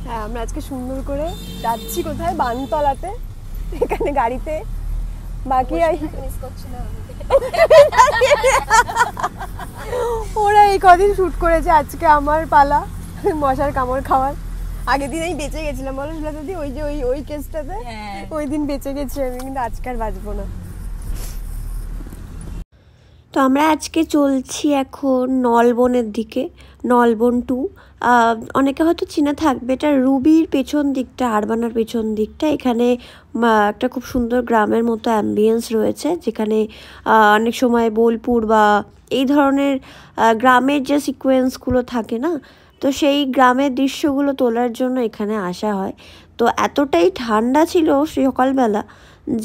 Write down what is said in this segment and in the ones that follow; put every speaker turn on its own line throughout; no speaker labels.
হ্যাঁ, আমরা আজকে সুন্দর করে যাচ্ছি কোথায়, বানতলাতে, এখানে গাড়িতে। বাকি ওরা এই কদিন শুট করেছে, আজকে আমার পালা মশার কামড় খাওয়ার। আগের দিন আমি বেঁচে গেছিলাম বলো দিদি, ওই যে ওই কেসটাতে ওই দিন বেঁচে গেছি আমি, কিন্তু আজকে আর বাঁচবো না। তো আমরা আজকে চলছি এখন নলবনের দিকে, নলবন 2। অনেকে হয়তো চিনে থাকবে, এটা রুবির পেছন দিকটা, আরবানার পেছন দিকটা। এখানে একটা খুব সুন্দর গ্রামের মতো অ্যাম্বিয়েন্স রয়েছে, যেখানে অনেক সময় বোলপুর বা এই ধরনের গ্রামের যে সিকোয়েন্সগুলো থাকে না, তো সেই গ্রামের দৃশ্যগুলো তোলার জন্য এখানে আসা হয়। তো এতটাই ঠান্ডা ছিল সকালবেলা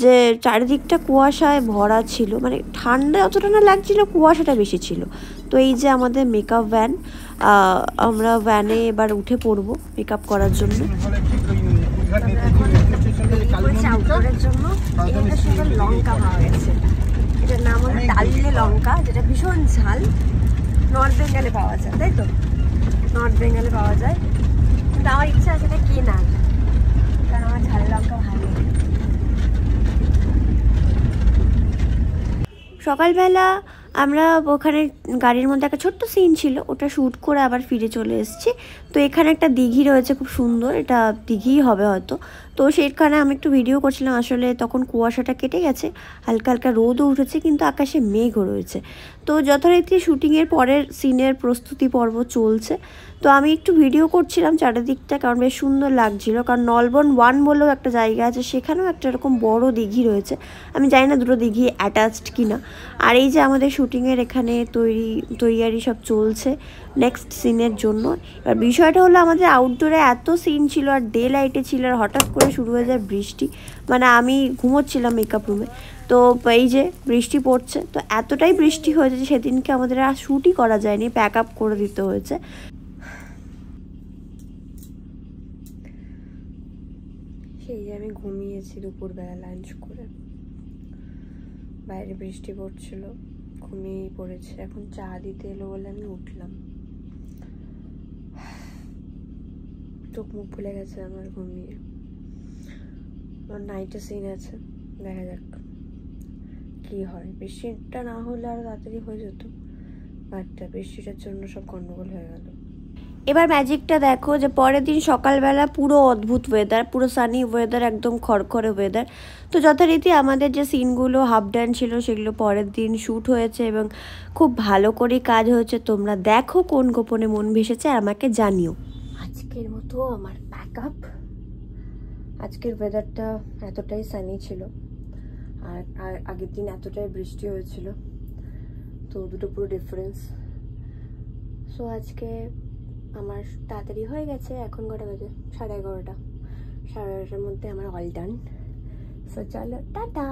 যে চারিদিকটা কুয়াশায় ভরা ছিল, মানে ঠান্ডা অতটা না লাগছিল, কুয়াশাটা বেশি ছিল। তো এই যে আমাদের মেকআপ ভ্যান, আমরা ভ্যানে এবার উঠে পড়বো মেকআপ করার জন্য। লঙ্কা পাওয়া গেছে, এটার নাম হলো ডালিয়ে লঙ্কা, যেটা ভীষণ ঝাল। নর্থ বেঙ্গলে পাওয়া যায়, তাই তো? নর্থ বেঙ্গলে পাওয়া যায়, কিন্তু আমার ইচ্ছা আছে এটা কেনার, কারণ আমার ঝাল লঙ্কা ভালো লাগে। সকালবেলা আমরা ওখানে গাড়ির মধ্যে একটা ছোট্ট সিন ছিল, ওটা শ্যুট করে আবার ফিরে চলে এসেছি। তো এখানে একটা দিঘি রয়েছে খুব সুন্দর, এটা দিঘিই হবে হয়তো। তো সেখানে আমি একটু ভিডিও করছিলাম, আসলে তখন কুয়াশাটা কেটে গেছে, হালকা হালকা রোদও উঠেছে, কিন্তু আকাশে মেঘও রয়েছে। তো যথারীতি শ্যুটিংয়ের পরের সিনের প্রস্তুতি পর্ব চলছে। তো আমি একটু ভিডিও করছিলাম চারিদিকটা, কারণ বেশ সুন্দর লাগছিল। কারণ নলবন 1 বলেও একটা জায়গা আছে, সেখানেও একটা এরকম বড় দিঘি রয়েছে। আমি জানি না দুটো দিঘি অ্যাটাচড কিনা। আর এই যে আমাদের শ্যুটিংয়ের এখানে তৈয়ারি সব চলছে নেক্সট সিনের জন্য। এবার বিষয়টা হলো, আমাদের আউটডোরে এত সিন ছিল আর ডে লাইটে ছিল, আর হঠাৎ করে শুরু হয়ে যায় বৃষ্টি। মানে আমি ঘুমোচ্ছিলাম মেকআপ রুমে, তো এই যে বৃষ্টি পড়ছে। তো এতটাই বৃষ্টি হয়েছে যে সেদিনকে আমাদের আর শ্যুটই করা যায়নি, প্যাক আপ করে দিতে হয়েছে। সেই যে আমি ঘুমিয়েছি দুপুরবেলা লাঞ্চ করে, বাইরে বৃষ্টি পড়ছিল, ঘুমিয়েই পড়েছে। এখন চা দিতে এলো বলে আমি উঠলাম, চোখ মুখ ভুলে গেছে আমার ঘুমিয়ে। আমার নাইটে সিন আছে, দেখা যাক কি হয়। বৃষ্টিটা না হলে আরো তাড়াতাড়ি হয়ে যেত, বাট বৃষ্টিটার জন্য সব গন্ডগোল হয়ে গেল। এবার ম্যাজিকটা দেখো, যে পরের দিন সকালবেলা পুরো অদ্ভুত ওয়েদার, পুরো সানি ওয়েদার, একদম খড়খড়ে ওয়েদার। তো যথারীতি আমাদের যে সিনগুলো হাফ ডান ছিল, সেগুলো পরের দিন শ্যুট হয়েছে এবং খুব ভালো করে কাজ হয়েছে। তোমরা দেখো কোন গোপনে মন ভেসেছে আর আমাকে জানিও। আজকের মতো আমার প্যাক আপ। আজকের ওয়েদারটা এতটাই সানি ছিল, আর আগের দিন এতটাই বৃষ্টি হয়েছিল, তো দুটো পুরো ডিফারেন্স। সো আজকে আমার তাড়াতাড়ি হয়ে গেছে। এখন কটা বাজে? 11:30। 11:30টার মধ্যে আমার অল ডান। সো চলো, টাটা।